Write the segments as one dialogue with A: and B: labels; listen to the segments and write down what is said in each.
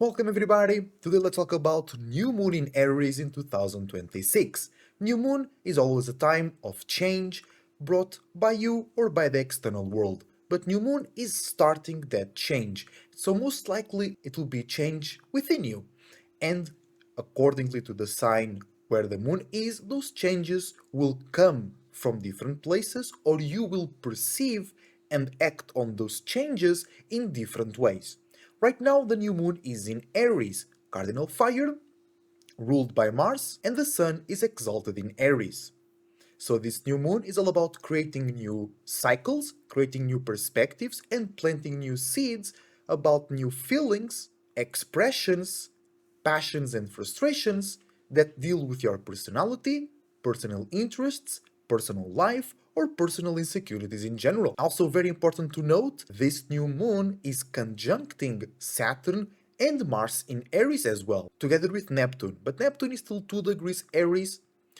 A: Welcome everybody! Today let's talk about New Moon in Aries in 2026. New Moon is always a time of change brought by you or by the external world. But New Moon is starting that change, so most likely it will be change within you. And accordingly to the sign where the moon is, those changes will come from different places or you will perceive and act on those changes in different ways. Right now, the new moon is in Aries, cardinal fire, ruled by Mars, and the sun is exalted in Aries. So, this new moon is all about creating new cycles, creating new perspectives, and planting new seeds about new feelings, expressions, passions, and frustrations that deal with your personality, personal interests, personal life, or personal insecurities in general. Also, very important to note, this new moon is conjuncting Saturn and Mars in Aries as well, together with Neptune. But Neptune is still 2 degrees Aries,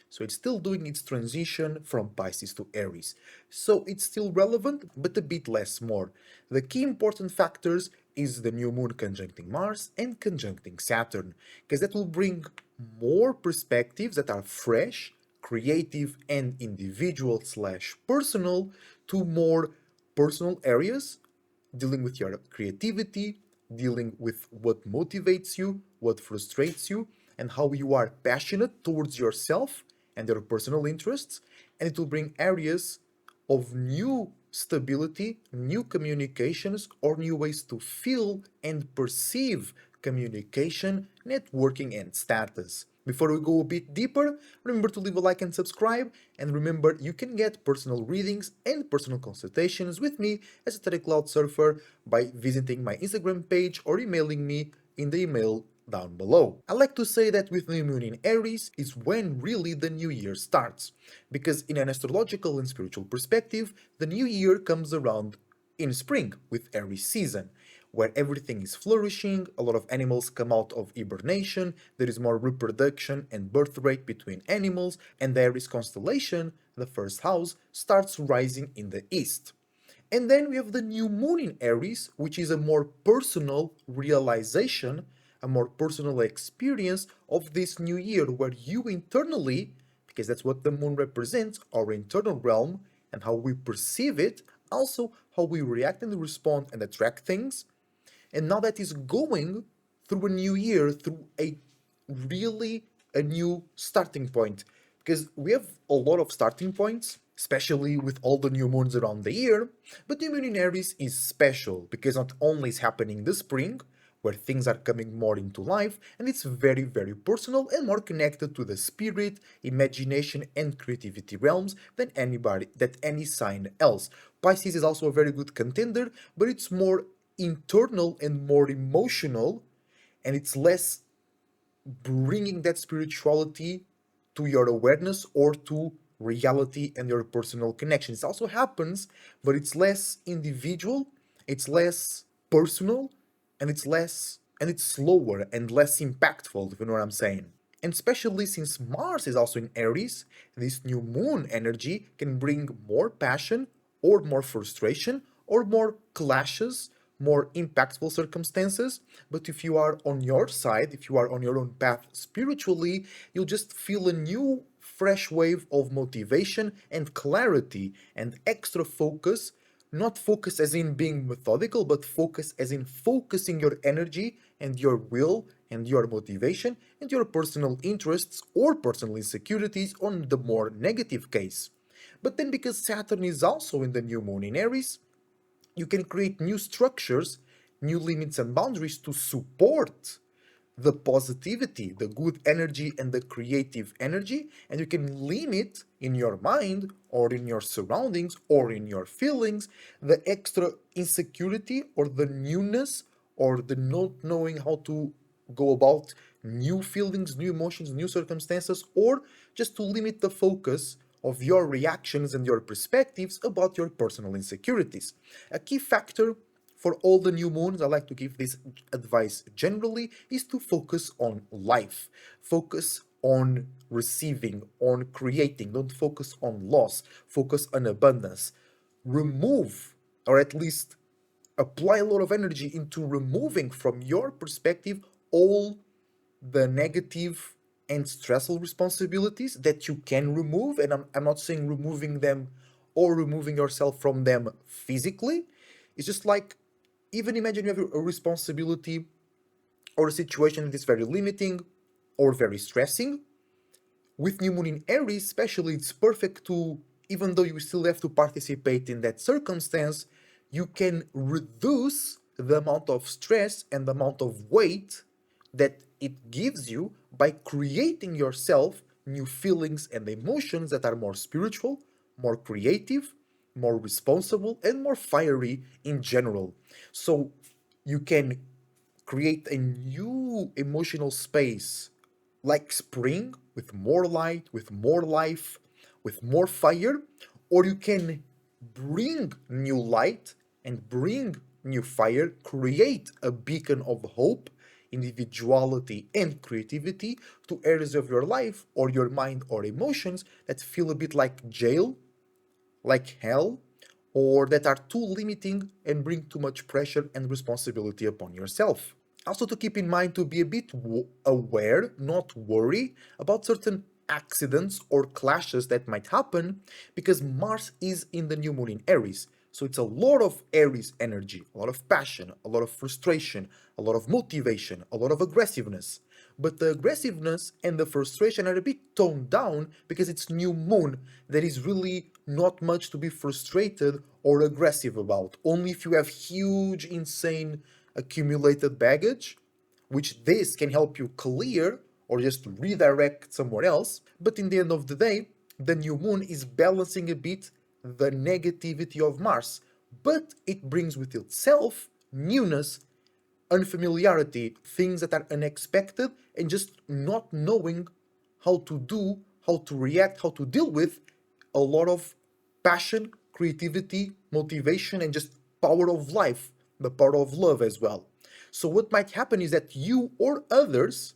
A: so it's still doing its transition from Pisces to Aries. So it's still relevant, but a bit less more. The key important factors is the new moon conjuncting Mars and conjuncting Saturn, because that will bring more perspectives that are fresh, creative, and individual slash personal to more personal areas, dealing with your creativity, dealing with what motivates you, what frustrates you, and how you are passionate towards yourself and your personal interests. And it will bring areas of new stability, new communications, or new ways to feel and perceive communication, networking, and status. Before we go a bit deeper, remember to leave a like and subscribe, and remember you can get personal readings and personal consultations with me as a Cloud Surfer by visiting my Instagram page or emailing me in the email down below. I like to say that with the moon in Aries is when really the new year starts, because in an astrological and spiritual perspective, the new year comes around in spring with Aries season, where everything is flourishing, a lot of animals come out of hibernation, there is more reproduction and birth rate between animals, and the Aries constellation, the first house, starts rising in the east. And then we have the new moon in Aries, which is a more personal realization, a more personal experience of this new year, where you internally, because that's what the moon represents, our internal realm, and how we perceive it, also how we react and respond and attract things. And now that is going through a new year, through a really a new starting point. Because we have a lot of starting points, especially with all the new moons around the year. But New Moon in Aries is special because not only is happening this spring, where things are coming more into life, and it's very, very personal and more connected to the spirit, imagination, and creativity realms than any sign else. Pisces is also a very good contender, but it's more internal and more emotional, and it's less bringing that spirituality to your awareness or to reality and your personal connections. It also happens, but it's less individual, it's less personal, and it's slower and less impactful, if you know what I'm saying. And especially since Mars is also in Aries, this new moon energy can bring more passion or more frustration or more clashes, more impactful circumstances. But if you are on your side, if you are on your own path spiritually, you'll just feel a new fresh wave of motivation and clarity and extra focus. Not focus as in being methodical, but focus as in focusing your energy and your will and your motivation and your personal interests or personal insecurities on the more negative case. But then, because Saturn is also in the new moon in Aries, you can create new structures, new limits and boundaries to support the positivity, the good energy, and the creative energy, and you can limit in your mind or in your surroundings or in your feelings the extra insecurity or the newness or the not knowing how to go about new feelings, new emotions, new circumstances, or just to limit the focus of your reactions and your perspectives about your personal insecurities. A key factor for all the new moons, I like to give this advice generally, is to focus on life. Focus on receiving, on creating. Don't focus on loss. Focus on abundance. Remove, or at least apply a lot of energy into removing from your perspective all the negative and stressful responsibilities that you can remove. And I'm not saying removing them or removing yourself from them physically. It's just like, even imagine you have a responsibility or a situation that is very limiting or very stressing. With new moon in Aries, especially, it's perfect to, even though you still have to participate in that circumstance, you can reduce the amount of stress and the amount of weight that it gives you by creating yourself new feelings and emotions that are more spiritual, more creative, more responsible, and more fiery in general. So you can create a new emotional space like spring, with more light, with more life, with more fire, or you can bring new light and bring new fire, create a beacon of hope, individuality, and creativity to areas of your life or your mind or emotions that feel a bit like jail, like hell, or that are too limiting and bring too much pressure and responsibility upon yourself. Also, to keep in mind to be a bit aware, not worry, about certain accidents or clashes that might happen because Mars is in the new moon in Aries. So it's a lot of Aries energy, a lot of passion, a lot of frustration, a lot of motivation, a lot of aggressiveness. But the aggressiveness and the frustration are a bit toned down because it's new moon. There is really not much to be frustrated or aggressive about. Only if you have huge, insane accumulated baggage, which this can help you clear or just redirect somewhere else. But in the end of the day, the new moon is balancing a bit the negativity of Mars, but it brings with itself newness, unfamiliarity, things that are unexpected, and just not knowing how to do, how to react, how to deal with a lot of passion, creativity, motivation, and just power of life, the power of love as well. So, what might happen is that you or others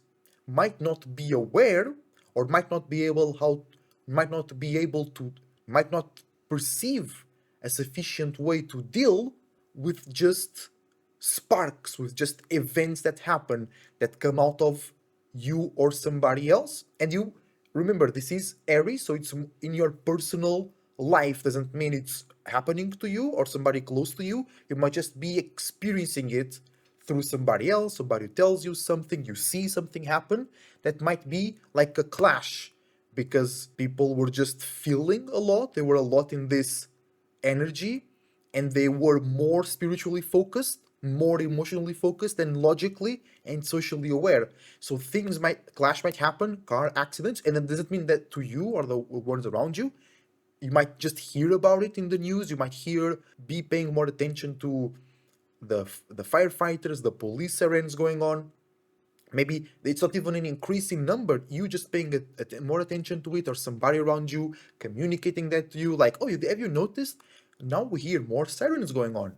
A: might not be aware or might not be able to, might not perceive a sufficient way to deal with just sparks, with just events that happen, that come out of you or somebody else. And you remember, this is Aries, so it's in your personal life. Doesn't mean it's happening to you or somebody close to you. You might just be experiencing it through somebody else. Somebody tells you something, you see something happen that might be like a clash because people were just feeling a lot. They were a lot in this energy, and they were more spiritually focused, more emotionally focused, and logically and socially aware. So things might clash, might happen, car accidents, and it doesn't mean that to you or the ones around you. You might just hear about it in the news. You might be paying more attention to the firefighters, the police sirens going on. Maybe it's not even an increasing number, you just paying more attention to it, or somebody around you communicating that to you, like, oh, have you noticed, now we hear more sirens going on,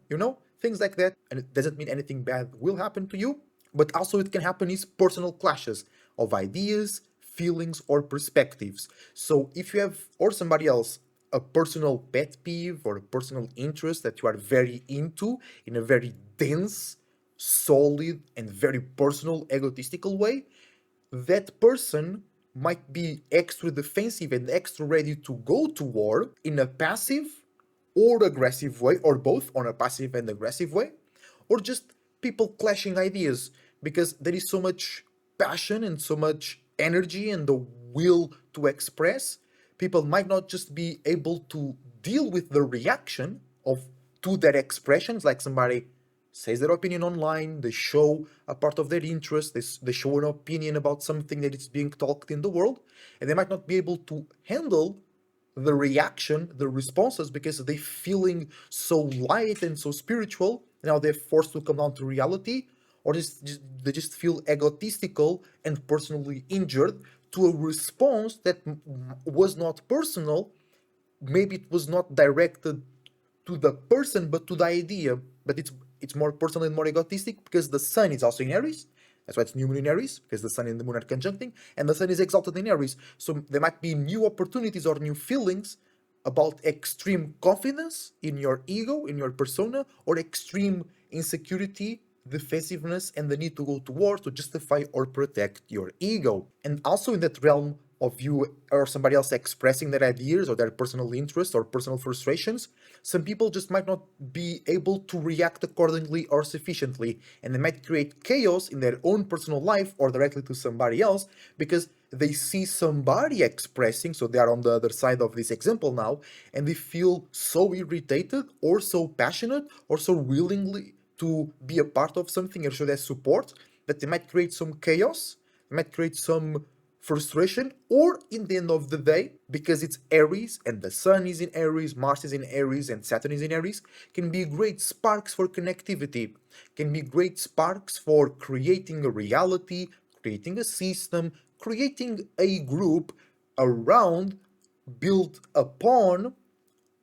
A: things like that. And it doesn't mean anything bad will happen to you, but also it can happen is personal clashes of ideas, feelings, or perspectives. So if you have, or somebody else, a personal pet peeve or a personal interest that you are very into in a very dense, solid, and very personal, egotistical way, that person might be extra defensive and extra ready to go to war in a passive or aggressive way, or both, on a passive and aggressive way, or just people clashing ideas because there is so much passion and so much energy and the will to express. People might not just be able to deal with the reaction of to their expressions, like somebody says their opinion online, they show a part of their interest, they show an opinion about something that is being talked in the world, and they might not be able to handle the reaction, the responses, because they feeling so light and so spiritual. Now they're forced to come down to reality, or they just feel egotistical and personally injured to a response that was not personal. Maybe it was not directed to the person but to the idea, but it's more personal and more egotistic because the sun is also in Aries. That's why it's new moon in Aries, because the sun and the moon are conjuncting, and the sun is exalted in Aries. So there might be new opportunities or new feelings, about extreme confidence in your ego, in your persona, or extreme insecurity, defensiveness, and the need to go to war to justify or protect your ego. And also in that realm of you or somebody else expressing their ideas or their personal interests or personal frustrations, some people just might not be able to react accordingly or sufficiently, and they might create chaos in their own personal life or directly to somebody else because they see somebody expressing, so they are on the other side of this example now, and they feel so irritated or so passionate or so willingly to be a part of something or show their support that they might create some chaos, they might create some frustration, or in the end of the day, because it's Aries and the Sun is in Aries, Mars is in Aries, and Saturn is in Aries, can be great sparks for connectivity, can be great sparks for creating a reality, creating a system, creating a group around, built upon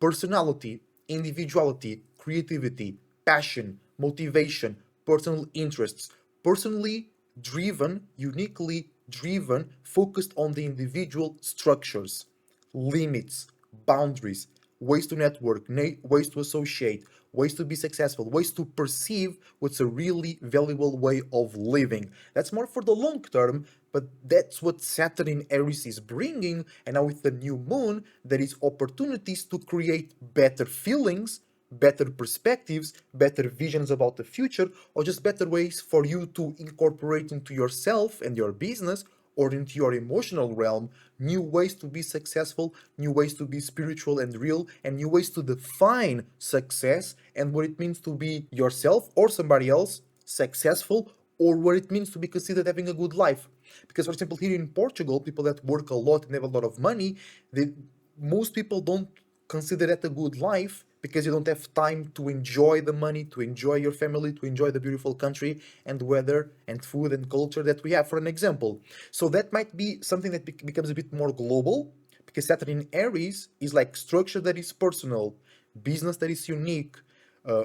A: personality, individuality, creativity, passion, motivation, personal interests, personally driven, uniquely driven, focused on the individual structures, limits, boundaries, ways to network, ways to associate, ways to be successful, ways to perceive what's a really valuable way of living. That's more for the long term, but that's what Saturn in Aries is bringing. And now with the new moon, there is opportunities to create better feelings, better perspectives, better visions about the future, or just better ways for you to incorporate into yourself and your business or into your emotional realm new ways to be successful, new ways to be spiritual and real, and new ways to define success and what it means to be yourself or somebody else successful, or what it means to be considered having a good life. Because, for example, here in Portugal, people that work a lot and have a lot of money, most people don't consider that a good life because you don't have time to enjoy the money, to enjoy your family, to enjoy the beautiful country and weather and food and culture that we have, for an example. So that might be something that becomes a bit more global because Saturn in Aries is like structure that is personal, business that is unique,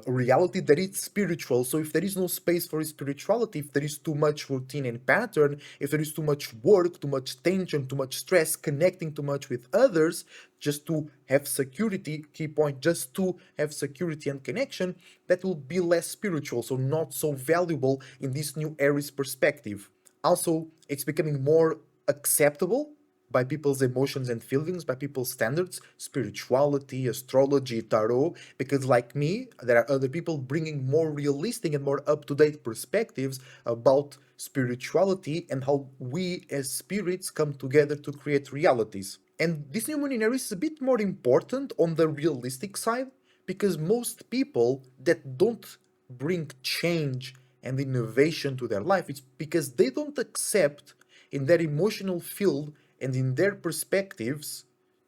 A: reality that is spiritual. So if there is no space for spirituality, if there is too much routine and pattern, if there is too much work, too much tension, too much stress, connecting too much with others, just to have security, key point, just to have security and connection, that will be less spiritual, so not so valuable in this new Aries perspective. Also, it's becoming more acceptable by people's emotions and feelings, by people's standards, spirituality, astrology, tarot, because like me, there are other people bringing more realistic and more up-to-date perspectives about spirituality and how we as spirits come together to create realities. And this new moon in Aries is a bit more important on the realistic side because most people that don't bring change and innovation to their life, it's because they don't accept in their emotional field and in their perspectives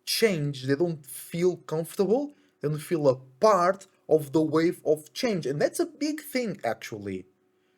A: change. They don't feel comfortable, they don't feel a part of the wave of change. And that's a big thing actually,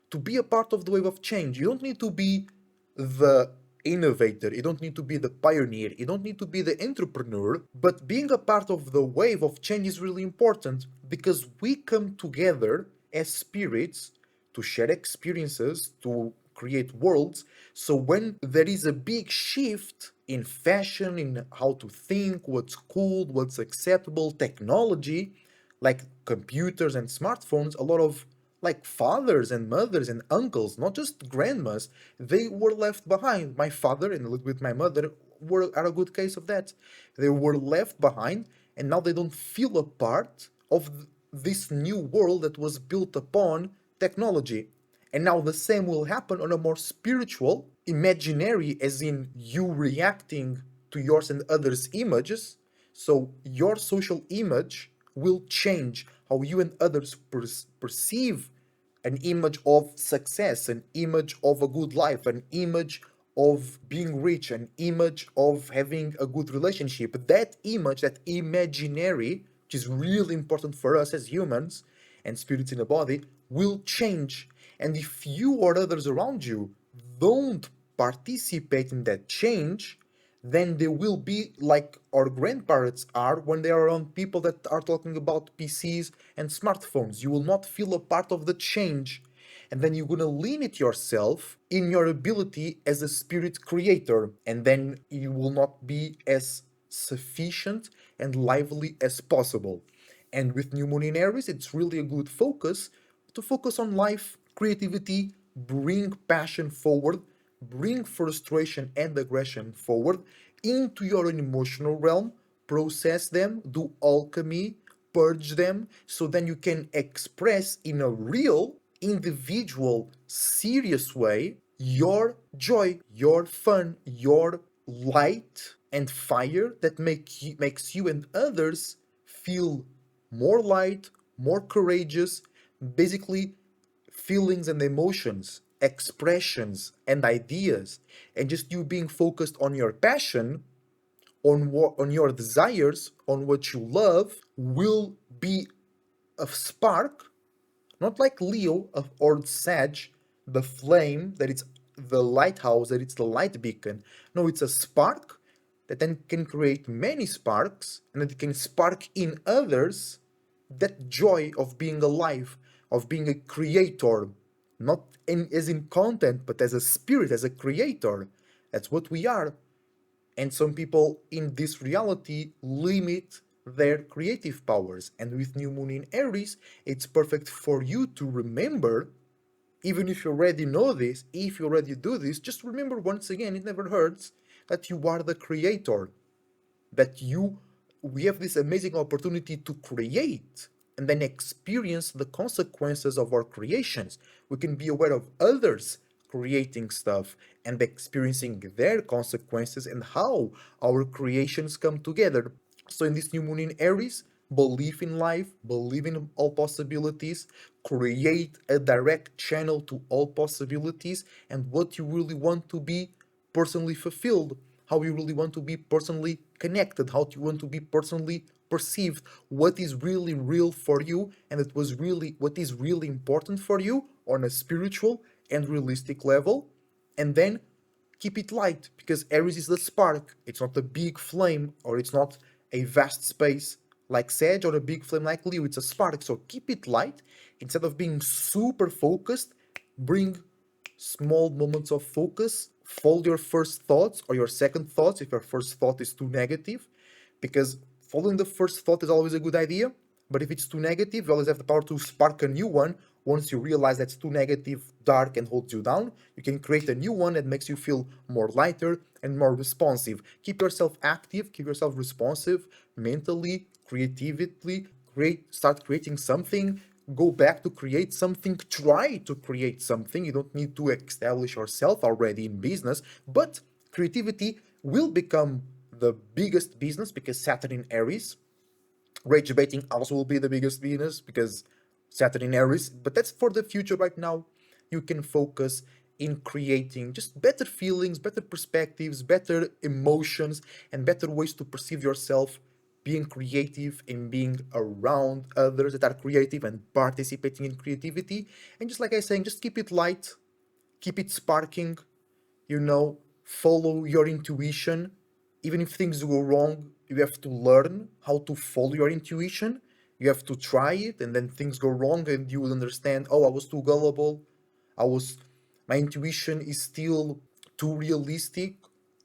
A: to be a part of the wave of change. You don't need to be the innovator, you don't need to be the pioneer, you don't need to be the entrepreneur, but being a part of the wave of change is really important because we come together as spirits to share experiences, to create worlds. So when there is a big shift in fashion, in how to think, what's cool, what's acceptable, technology, like computers and smartphones, a lot of like fathers and mothers and uncles, not just grandmas, they were left behind. My father and a little bit my mother are a good case of that. They were left behind and now they don't feel a part of this new world that was built upon technology. And now the same will happen on a more spiritual, imaginary, as in you reacting to yours and others' images. So your social image will change how you and others perceive an image of success, an image of a good life, an image of being rich, an image of having a good relationship. That image, that imaginary, which is really important for us as humans and spirits in a body, will change. And if you or others around you don't participate in that change, then they will be like our grandparents are when they are around people that are talking about PCs and smartphones. You will not feel a part of the change. And then you're gonna limit yourself in your ability as a spirit creator. And then you will not be as sufficient and lively as possible. And with new moon in Aries, it's really a good focus to focus on life, creativity, bring passion forward, bring frustration and aggression forward into your emotional realm, process them, do alchemy, purge them, so then you can express in a real, individual, serious way your joy, your fun, your light and fire that makes you and others feel more light, more courageous, basically feelings and emotions, expressions and ideas, and just you being focused on your passion, on your desires, on what you love, will be a spark, not like Leo or Sag, the flame that it's the lighthouse, that it's the light beacon. No, it's a spark that then can create many sparks and that it can spark in others that joy of being alive, of being a creator, not as in content, but as a spirit, as a creator. That's what we are. And some people in this reality limit their creative powers. And with New Moon in Aries, it's perfect for you to remember, even if you already know this, if you already do this, just remember once again, it never hurts, that you are the creator, that we have this amazing opportunity to create and then experience the consequences of our creations. We can be aware of others creating stuff and experiencing their consequences and how our creations come together. So in this new moon in Aries, believe in life, believe in all possibilities, create a direct channel to all possibilities and what you really want to be personally fulfilled, how you really want to be personally connected, how you want to be personally perceived, what is really real for you, and it was really what is really important for you on a spiritual and realistic level. And then keep it light because Aries is the spark. It's not a big flame or it's not a vast space like Sag or a big flame like Leo. It's a spark. So keep it light instead of being super focused. Bring small moments of focus. Fold your first thoughts or your second thoughts if your first thought is too negative, because following the first thought is always a good idea. But if it's too negative, you always have the power to spark a new one. Once you realize that's too negative, dark, and holds you down, you can create a new one that makes you feel more lighter and more responsive. Keep yourself active, keep yourself responsive mentally, creatively. Start creating something. Go back to create something. Try to create something. You don't need to establish yourself already in business, but creativity will become the biggest business because Saturn in Aries. Rage baiting also will be the biggest business because Saturn in Aries, but that's for the future. Right now you can focus in creating just better feelings, better perspectives, better emotions, and better ways to perceive yourself, being creative and being around others that are creative and participating in creativity. And just like I was saying, just keep it light, keep it sparking, follow your intuition. Even if things go wrong, you have to learn how to follow your intuition. You have to try it, and then things go wrong, and you will understand, oh, I was too gullible. I was, my intuition is still too realistic,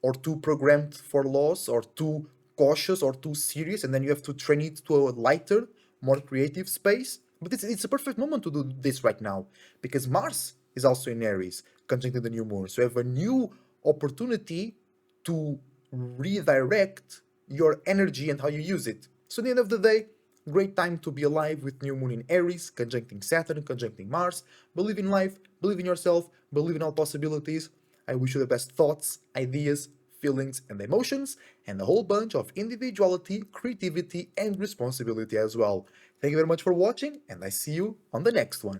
A: or too programmed for loss, or too cautious, or too serious, and then you have to train it to a lighter, more creative space. But it's a perfect moment to do this right now because Mars is also in Aries, conjuncting the new moon. So you have a new opportunity to redirect your energy and how you use it. So at the end of the day, great time to be alive with new moon in Aries, conjuncting Saturn, conjuncting Mars. Believe in life, believe in yourself, believe in all possibilities. I wish you the best thoughts, ideas, feelings, and emotions, and a whole bunch of individuality, creativity, and responsibility as well. Thank you very much for watching, and I see you on the next one.